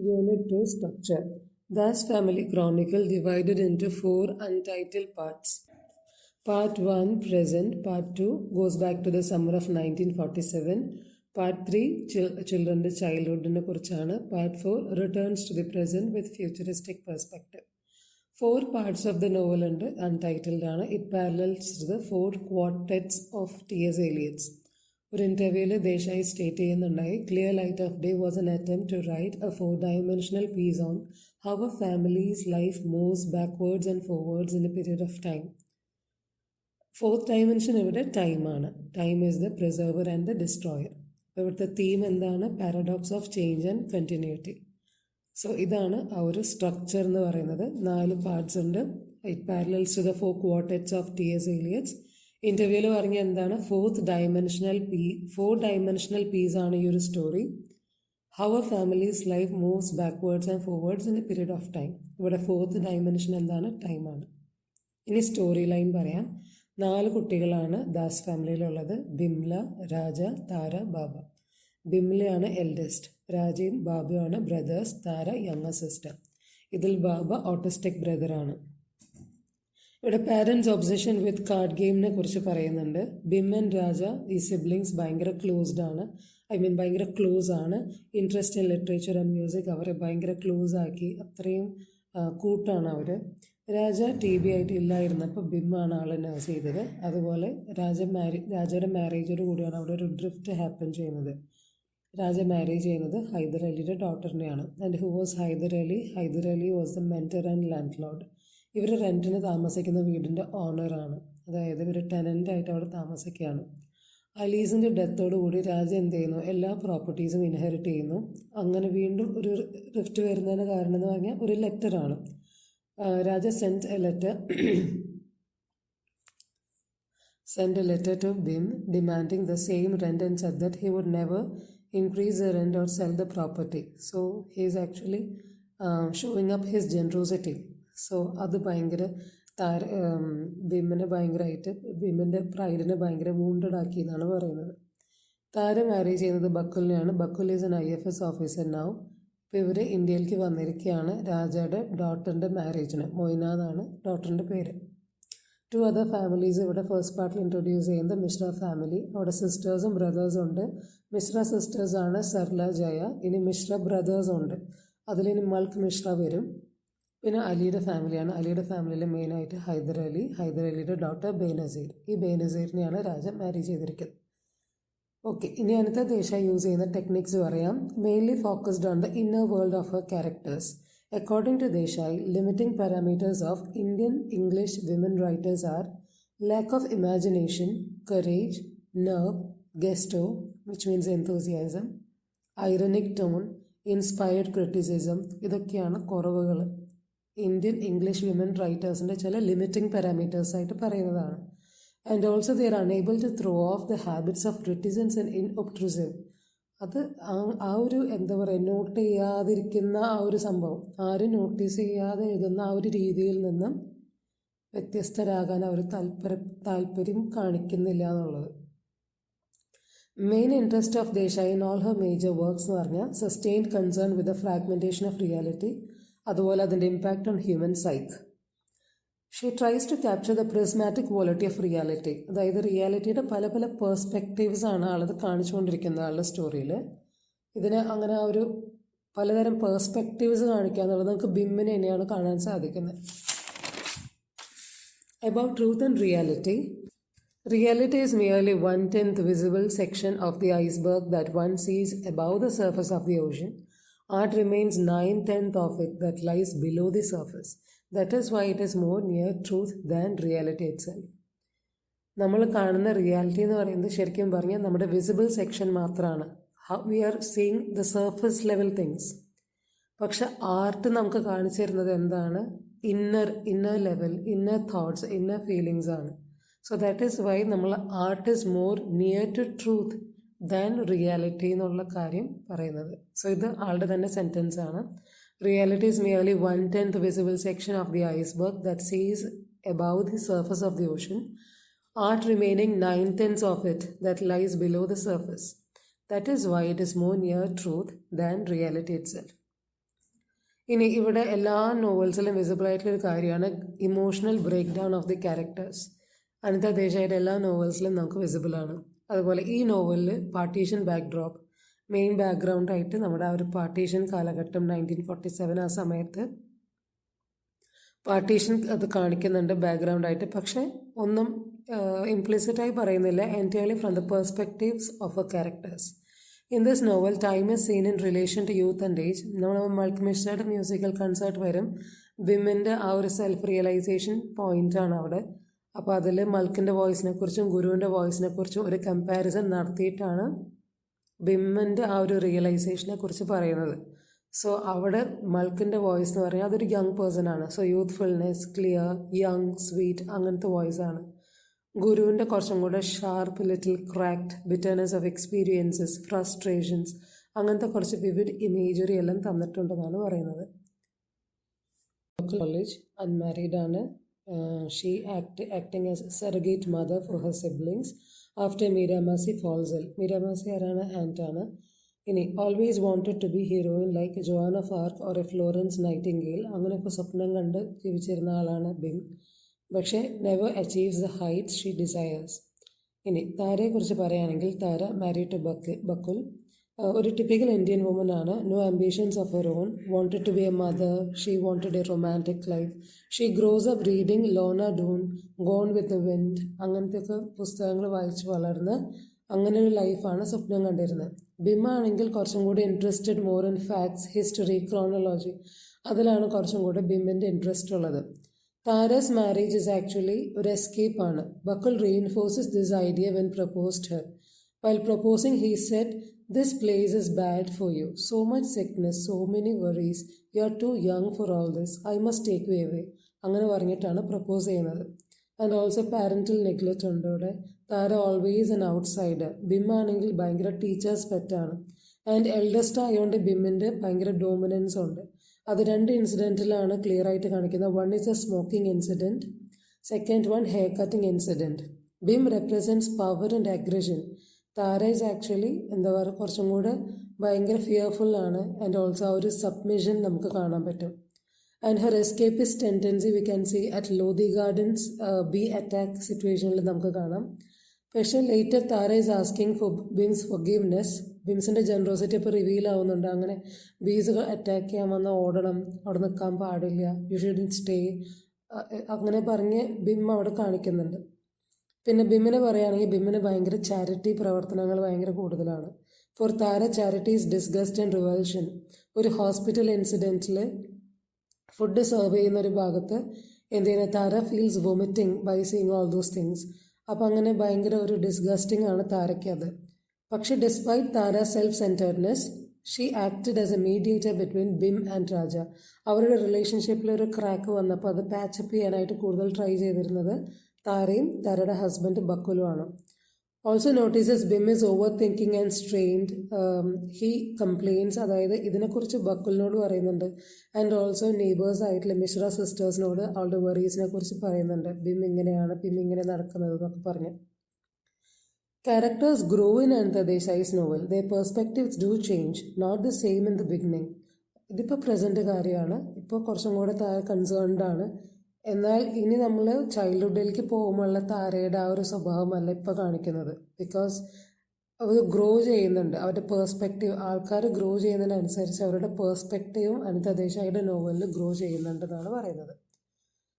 Unit 2 Structure. Das Family Chronicle divided into 4 untitled parts. Part 1 Present. Part 2 goes back to the summer of 1947. Part 3 Children's Childhood. Part 4 returns to the present with futuristic perspective. 4 parts of the novel untitled. It parallels the 4 quartets of T.S. Eliot's. ഒരു ഇൻ്റർവ്യൂവിൽ Desai state ചെയ്യുന്നുണ്ടായി clear light of day was an attempt to write a 4-dimensional piece on how a family's life moves backwards and forwards in a period of time. Fourth dimension ഇവിടെ ടൈമാണ്. Time is the preserver and the destroyer. ഇവിടുത്തെ theme എന്താണ്? Paradox of change and continuity. So ഇതാണ് ആ ഒരു structure എന്ന് പറയുന്നത്. 4 parts ഉണ്ട്. It parallels to the 4 quartets of T.S. Eliot's. ഇൻ്റർവ്യൂവിൽ പറഞ്ഞ എന്താണ്? 4th dimensional piece ആണ് ഈ ഒരു story. How A families life moves backwards and forwards in A period of time. ഇവിടെ 4th dimension എന്താണ്? ടൈമാണ്. ഇനി സ്റ്റോറി ലൈൻ പറയാം. 4 കുട്ടികളാണ് ദാസ് ഫാമിലിയിലുള്ളത്. ബിംല, രാജ, താര, ബാബ. ബിംലയാണ് എൽഡസ്റ്റ്. രാജയും ബാബയുമാണ് ബ്രദേഴ്സ്. താര യങ്ങർ സിസ്റ്റർ. ഇതിൽ ബാബ ഓട്ടിസ്റ്റിക് ബ്രദറാണ്. ഇവിടെ പാരൻസ് ഒബ്സഷൻ വിത്ത് കാർഡ് ഗെയിമിനെ കുറിച്ച് പറയുന്നുണ്ട്. ബിം ആൻഡ് രാജ ഈ സിബ്ലിങ്സ് ഭയങ്കര ഭയങ്കര ക്ലോസ് ആണ്. Interest in literature and music അവരെ ഭയങ്കര ക്ലോസ് ആക്കി. അത്രയും കൂട്ടാണ് അവർ. രാജ TB ആയിട്ട് ഇല്ലായിരുന്നപ്പോൾ ബിമ്മാണ് ആളെ നഴ്സ് ചെയ്തത്. അതുപോലെ രാജയുടെ മാരേജോട് കൂടിയാണ് അവിടെ ഒരു ഡ്രിഫ്റ്റ് ഹാപ്പൻ ചെയ്യുന്നത്. രാജ മാരേജ് ചെയ്യുന്നത് ഹൈദർ അലിയുടെ ഡോട്ടറിനെയാണ്. And who was Hyder Ali? Hyder Ali was the mentor and landlord. ഇവർ റെൻറ്റിന് താമസിക്കുന്ന വീടിൻ്റെ ഓണറാണ്. അതായത് ഇവർ ടെനൻ്റായിട്ട് അവിടെ താമസിക്കുകയാണ്. അലീസിൻ്റെ ഡെത്തോടുകൂടി രാജ എന്ത് ചെയ്യുന്നു? എല്ലാ പ്രോപ്പർട്ടീസും ഇൻഹെറിറ്റ് ചെയ്യുന്നു. അങ്ങനെ വീണ്ടും ഒരു റിഫ്റ്റ് വരുന്നതിന് കാരണം എന്ന് പറഞ്ഞാൽ ഒരു ലെറ്ററാണ്. Raja sent a letter to Bim demanding the same rent and said that he would never increase the rent or sell the property. So he is actually showing up his generosity. So അത് ഭയങ്കര ബിമ്മിനെ ഭയങ്കരമായിട്ട് ബിമ്മിൻ്റെ പ്രൈഡിനെ ഭയങ്കര വൂണ്ടഡ് ആക്കി എന്നാണ് പറയുന്നത്. Tara marriage ചെയ്യുന്നത് ബക്കുലിനെയാണ്. Bakul is an IFS officer now. ഇപ്പോൾ ഇവർ ഇന്ത്യയിലേക്ക് വന്നിരിക്കുകയാണ് രാജയുടെ ഡോട്ടറിൻ്റെ മാരേജിന്. മൊയ്ന എന്നാണ് ഡോട്ടറിൻ്റെ പേര്. 2 other ഫാമിലീസ് ഇവിടെ ഫസ്റ്റ് പാർട്ടിൽ ഇൻട്രൊഡ്യൂസ് ചെയ്യുന്നത് മിശ്ര ഫാമിലി. അവിടെ സിസ്റ്റേഴ്സും ബ്രദേഴ്സും ഉണ്ട്. മിശ്ര സിസ്റ്റേഴ്സാണ് സർല, ജയ. ഇനി മിശ്ര ബ്രദേഴ്സും ഉണ്ട്. അതിലിനി മൽക്ക് മിശ്ര വരും. പിന്നെ അലിയുടെ ഫാമിലിയാണ്. അലിയുടെ ഫാമിലിയിൽ മെയിനായിട്ട് ഹൈദർ അലിയുടെ ഡോട്ടർ ബേനസീർ. ഈ ബേനസീറിനെയാണ് രാജ മാരേജ് ചെയ്തിരിക്കുന്നത്. ഓക്കെ, ഇനി അടുത്ത ദേശായി യൂസ് ചെയ്യുന്ന ടെക്നിക്സ് പറയാം. Mainly focused on the inner world of her characters. According to Desai, limiting parameters of Indian English women writers are lack of imagination, courage, nerve, gusto which means enthusiasm, ironic tone, inspired criticism. ഇതൊക്കെയാണ് കുറവുകൾ Indian English women റൈറ്റേഴ്സിൻ്റെ ചില limiting parameters ആയിട്ട് പറയുന്നതാണ്. And also they are unable to throw off the habits of criticisms and unobtrusive. അത് ആ ഒരു not ചെയ്യാതിരിക്കുന്ന ആ ഒരു സംഭവം, ആരും നോട്ടീസ് ചെയ്യാതെ എഴുതുന്ന ആ ഒരു രീതിയിൽ നിന്നും വ്യത്യസ്തരാകാൻ അവർ താല്പര്യം കാണിക്കുന്നില്ല എന്നുള്ളത്. Main interest of Desai in all her major works എന്ന് പറഞ്ഞാൽ sustained concern with the fragmentation of reality, അതുപോലെ അതിൻ്റെ impact on human psyche. She tries to capture the prismatic quality of reality. അതായത് റിയാലിറ്റിയുടെ പല പല പേഴ്സ്പെക്റ്റീവ്സ് ആണ് ആളത് കാണിച്ചുകൊണ്ടിരിക്കുന്നത് ആളുടെ സ്റ്റോറിയിൽ. ഇതിന് അങ്ങനെ ആ ഒരു പലതരം പേഴ്സ്പെക്റ്റീവ്സ് കാണിക്കുക എന്നുള്ളത് നമുക്ക് ബിമ്മിനെ തന്നെയാണ് കാണാൻ സാധിക്കുന്നത്. About truth and reality. Reality is merely 1/10 visible section of the iceberg that one sees above the surface of the ocean. Art remains 9/10 of it that lies below the surface. That is why it is more near truth than reality itself. നമ്മൾ കാണുന്ന reality എന്ന് പറയുന്നത് ശരിക്കും പറഞ്ഞാൽ നമ്മുടെ visible section മാത്രമാണ്. We are seeing the surface level things. പക്ഷെ art നമുക്ക് കാണിച്ചു തരുന്നത് എന്താണ്? Inner level, inner thoughts, inner feelings ആണ്. സോ ദാറ്റ് ഈസ് വൈ നമ്മൾ art is more near to truth than reality എന്നുള്ള കാര്യം പറയുന്നത്. സോ ഇത് ആളുടെ തന്നെ സെൻറ്റൻസ് ആണ്. Reality is merely 1/10 visible section of the iceberg that sees above the surface of the ocean, art remaining 9/10 of it that lies below the surface. That is why it is more near truth than reality itself. ഇനി ഇവിടെ എല്ലാ നോവൽസിലും visible ആയിട്ടുള്ളൊരു കാര്യമാണ് emotional breakdown of the characters. Anita ദേശായിയുടെ എല്ലാ നോവൽസിലും നമുക്ക് visible ആണ്. അതുപോലെ ഈ നോവലിൽ പാർട്ടീഷൻ ബാക്ക്ഡ്രോപ്പ് മെയിൻ ബാക്ക്ഗ്രൗണ്ട് ആയിട്ട് നമ്മുടെ ആ ഒരു പാർട്ടീഷൻ കാലഘട്ടം 1947 ആ സമയത്ത് പാർട്ടീഷൻ അത് കാണിക്കുന്നുണ്ട് ബാക്ക്ഗ്രൗണ്ട് ആയിട്ട്. പക്ഷെ ഒന്നും ഇംപ്ലിസിറ്റായി പറയുന്നില്ല, entirely from the perspectives of a characters. In this novel time is seen in relation to youth and age. നമ്മൾ മൾക്ക് മിശ്രയുടെ മ്യൂസിക്കൽ കൺസേർട്ട് വരും. ബിമ്മിൻ്റെ ആ ഒരു സെൽഫ് റിയലൈസേഷൻ പോയിൻ്റാണ് അവിടെ. അപ്പോൾ അതിൽ മൽക്കിൻ്റെ വോയിസിനെ കുറിച്ചും ഗുരുവിൻ്റെ വോയിസിനെ കുറിച്ചും ഒരു കമ്പാരിസൺ നടത്തിയിട്ടാണ് ബിമ്മിൻ്റെ ആ ഒരു റിയലൈസേഷനെ കുറിച്ച് പറയുന്നത്. സോ അവിടെ മൽക്കിൻ്റെ വോയിസ് എന്ന് പറയുന്നത് അതൊരു യങ് പേഴ്സൺ ആണ്. So youthfulness, clear, young, sweet അങ്ങനത്തെ വോയിസ് ആണ്. ഗുരുവിൻ്റെ കുറച്ചും കൂടെ sharp, little cracked, bitterness of experiences, frustrations അങ്ങനത്തെ കുറച്ച് വിവിഡ് ഇമേജറി എല്ലാം തന്നിട്ടുണ്ടെന്നാണ് പറയുന്നത്. കോളേജ് അൺമാരീഡ് ആണ്. She acting as surrogate mother for her siblings after Miramasi falls ill. Miramasi ആരാണ്? ആൻറ്റ് ആണ്. ഇനി always wanted to be heroine like Joan of Arc or a Florence Nightingale അങ്ങനെയൊക്കെ സ്വപ്നം കണ്ട് ജീവിച്ചിരുന്ന ആളാണ് ബിം. പക്ഷേ never achieves the heights she desires. ഇനി താരയെക്കുറിച്ച് പറയുകയാണെങ്കിൽ താര മാരീഡ് ടു ബക്കുൽ. ഒരു ടിപ്പിക്കൽ ഇന്ത്യൻ വുമൻ ആണ്. No ambitions of her own, wanted to be a mother, she wanted a romantic life. She grows up reading Lorna Doone, Gone with the Wind അങ്ങനത്തെയൊക്കെ പുസ്തകങ്ങൾ വായിച്ച് വളർന്ന് അങ്ങനെ ഒരു ലൈഫാണ് സ്വപ്നം കണ്ടിരുന്നത്. ബിം ആണെങ്കിൽ കുറച്ചും കൂടി interested more in facts, history, chronology അതിലാണ് കുറച്ചും കൂടെ ബിമ്മിൻ്റെ ഇൻട്രസ്റ്റ് ഉള്ളത്. താരസ് മാരേജ് ഇസ് ആക്ച്വലി ഒരു എസ്കേപ്പാണ്. Bakul reinforces this idea when proposed her. While proposing, he said, "This place is bad for you. So much sickness, so many worries. You are too young for all this. I must take you away." അങ്ങനെ പറഞ്ഞിട്ടാണ് propose ചെയ്യുന്നത്. And also പാരൻറ്റൽ neglect ഉണ്ട് ഇവിടെ. താര always an outsider. BHIM ആണെങ്കിൽ ഭയങ്കര teachers പെറ്റാണ്. And eldest ആയതുകൊണ്ട് ബിമ്മിൻ്റെ ഭയങ്കര dominance ഉണ്ട്. അത് രണ്ട് ഇൻസിഡൻറ്റിലാണ് ക്ലിയർ ആയിട്ട് കാണിക്കുന്നത്. One is a smoking incident, second one hair cutting incident. Bim represents power and aggression. Tara is actually എന്താ പറയുക കുറച്ചും കൂടെ ഭയങ്കര ഫിയർഫുള്ളാണ്. ആൻഡ് ഓൾസോ ആ ഒരു സബ്മിഷൻ നമുക്ക് കാണാൻ പറ്റും. And her escapist tendency we can see at Lodhi Gardens bee attack സിറ്റുവേഷനിൽ നമുക്ക് കാണാം. പക്ഷേ later Tara is asking for Bim's forgiveness. ബിംസിൻ്റെ ജനറോസിറ്റി ഇപ്പോൾ റിവീൽ ആവുന്നുണ്ട്. അങ്ങനെ ബീസ് അറ്റാക്ക് ചെയ്യാൻ വന്നാൽ ഓടണം, അവിടെ നിൽക്കാൻ പാടില്ല, യു ഷുഡ് സ്റ്റേ അങ്ങനെ പറഞ്ഞ് ബിം അവിടെ കാണിക്കുന്നുണ്ട്. പിന്നെ ബിമ്മിനെ പറയുകയാണെങ്കിൽ ബിമ്മിന് ഭയങ്കര ചാരിറ്റി പ്രവർത്തനങ്ങൾ ഭയങ്കര കൂടുതലാണ്. For Tara charity is disgust and revulsion. ഒരു ഹോസ്പിറ്റൽ ഇൻസിഡൻറ്റിൽ ഫുഡ് സെർവ് ചെയ്യുന്ന ഒരു ഭാഗത്ത് എന്ത് ചെയ്യുന്നത്, Tara feels vomiting by seeing all those things. അപ്പം അങ്ങനെ ഭയങ്കര ഒരു ഡിസ്ഗസ്റ്റിംഗ് ആണ് താരയ്ക്ക് അത്. പക്ഷെ despite Tara self centredness, she acted as a mediator between Bim and Raja. അവരുടെ റിലേഷൻഷിപ്പിൽ ഒരു ക്രാക്ക് വന്നപ്പോൾ അത് പാച്ചപ്പ് ചെയ്യാനായിട്ട് കൂടുതൽ ട്രൈ ചെയ്തിരുന്നത് താരയും താരയുടെ ഹസ്ബൻഡ് ബക്കുലുമാണ്. Also notices Bim is over thinking and strained. He complains, അതായത് ഇതിനെക്കുറിച്ച് ബക്കുലിനോട് പറയുന്നുണ്ട്. ആൻഡ് ഓൾസോ നെയ്ബേഴ്സ് ആയിട്ടുള്ള മിശ്ര സിസ്റ്റേഴ്സിനോട് അവളുടെ വെറീസിനെ കുറിച്ച് പറയുന്നുണ്ട്. ബിം ഇങ്ങനെയാണ്, ബിം ഇങ്ങനെ നടക്കുന്നത് എന്നൊക്കെ പറഞ്ഞ്. Characters grow in Anita Desai's novel. Their perspectives do change, not the same in the beginning. ഇതിപ്പോൾ പ്രസൻറ്റ് കാര്യമാണ്. ഇപ്പോൾ കുറച്ചും കൂടെ താര കൺസേൺഡ് ആണ്. എന്നാൽ ഇനി നമ്മൾ ചൈൽഡ്ഹുഡിലേക്ക് പോകുമ്പോഴുള്ള താരയുടെ ആ ഒരു സ്വഭാവമല്ല ഇപ്പോൾ കാണിക്കുന്നത്. ബിക്കോസ് അവർ ഗ്രോ ചെയ്യുന്നുണ്ട്. അവരുടെ പേഴ്സ്പെക്റ്റീവ്, ആൾക്കാർ ഗ്രോ ചെയ്യുന്നതിനനുസരിച്ച് അവരുടെ പേഴ്സ്പെക്റ്റീവും അനിത ദേശായിയുടെ നോവലിൽ ഗ്രോ ചെയ്യുന്നുണ്ടെന്നാണ് പറയുന്നത്.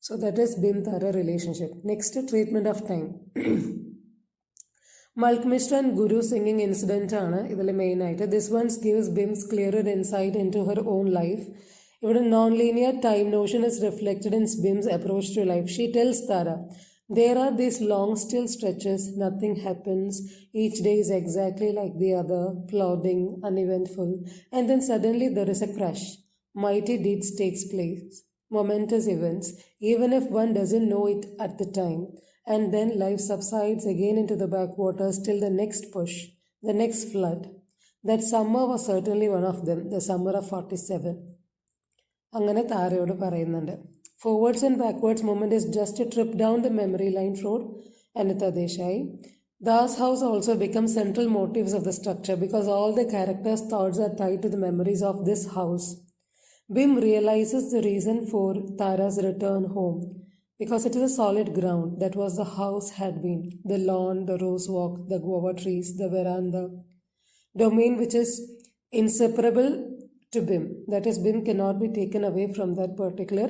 So that is Bim Tara relationship. Next, treatment of time. Mulk Mishra and Guru singing incident ആണ് ഇതിൽ മെയിനായിട്ട്. This ones gives Bim's clearer insight into her own life. ഇവിടെ non linear time notion is reflected in Bim's approach to life. She tells Tara, there are these long still stretches, nothing happens, each day is exactly like the other, plodding, uneventful, and then suddenly there is a crash. Mighty deeds takes place, momentous events, even if one doesn't know it at the time. And then life subsides again into the backwaters till the next push, the next flood. That summer was certainly one of them, the summer of 47. അങ്ങനെ താരയോട് പറയുന്നുണ്ട്. Forwards and backwards movement is just a trip down the memory line for Anita Desai. Das house also becomes central motives of the structure because all the characters' thoughts are tied to the memories of this house. Bim realizes the reason for Tara's return home because it is a solid ground that was the house had been the lawn, the rose walk, the guava trees, the veranda, domain which is inseparable to Bim. That is, Bim cannot be taken away from that particular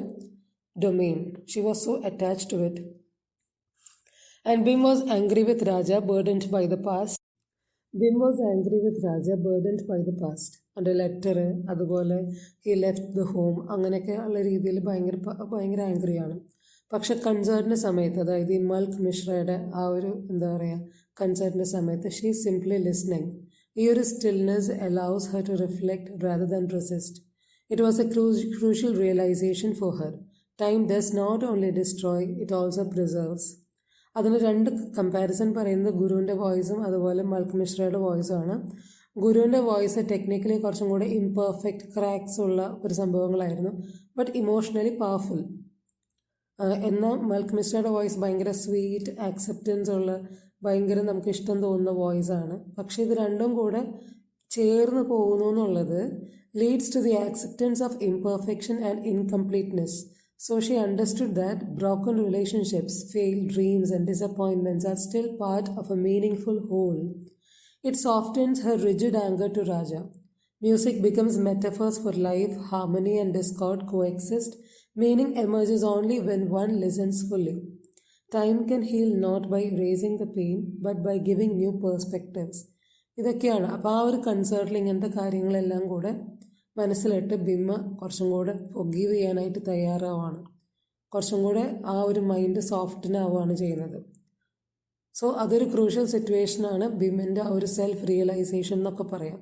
domain. She was so attached to it. And Bim was angry with Raja, burdened by the past. Bim was angry with Raja, burdened by the past. And a letter, അതുപോലെ he left the home, അങ്ങനെയൊക്കെ ഉള്ള രീതിയിൽ ഭയങ്കര ആംഗ്രിയാണ്. പക്ഷെ കൺസേർട്ടിൻ്റെ സമയത്ത്, അതായത് ഈ milk മിശ്രയുടെ ആ ഒരു എന്താ പറയുക കൺസേർട്ടിൻ്റെ സമയത്ത് ഷീ സിംപ്ലി ലിസ്ണിംഗ്. ഈ ഒരു stillness allows her to reflect rather than resist. It was a crucial realization for her. Time does not only destroy, it also preserves. അതിന് രണ്ട് കമ്പാരിസൺ പറയുന്നത് ഗുരുവിൻ്റെ വോയിസും അതുപോലെ മൽക്ക് മിശ്രയുടെ വോയിസുമാണ്. ഗുരുവിൻ്റെ വോയിസ് ടെക്നിക്കലി കുറച്ചും കൂടെ ഇംപെർഫെക്റ്റ് ക്രാക്സ് ഉള്ള ഒരു സംഭവങ്ങളായിരുന്നു, ബട്ട് ഇമോഷണലി പവർഫുൾ. എന്നാൽ മൽക്ക് മിശ്രയുടെ വോയിസ് ഭയങ്കര സ്വീറ്റ്, ആക്സെപ്റ്റൻസ് ഉള്ള, ഭയങ്കര നമുക്ക് ഇഷ്ടം തോന്നുന്ന വോയിസാണ്. പക്ഷേ ഇത് രണ്ടും കൂടെ ചേർന്ന് പോകുന്നു എന്നുള്ളത് leads to the acceptance of imperfection and incompleteness. So she understood that broken relationships, failed dreams, and disappointments are still part of a meaningful whole. It softens her rigid anger to Raja. Music becomes metaphors for life, harmony and discord coexist. Meaning emerges only when one listens fully. Time can heal not by erasing the pain, but by giving new perspectives. ഇതൊക്കെയാണ്. അപ്പോൾ ആ ഒരു കൺസേർട്ടിൽ ഇങ്ങനത്തെ കാര്യങ്ങളെല്ലാം കൂടെ മനസ്സിലിട്ട് ബിമ്മ കുറച്ചും കൂടെ forgive ചെയ്യാനായിട്ട് തയ്യാറാവാണ്. കുറച്ചും കൂടെ ആ ഒരു മൈൻഡ് സോഫ്റ്റനാവുകയാണ് ചെയ്യുന്നത്. സോ അതൊരു ക്രൂഷ്യൽ സിറ്റുവേഷനാണ് ബിമ്മിൻ്റെ ആ ഒരു സെൽഫ് റിയലൈസേഷൻ എന്നൊക്കെ പറയാം.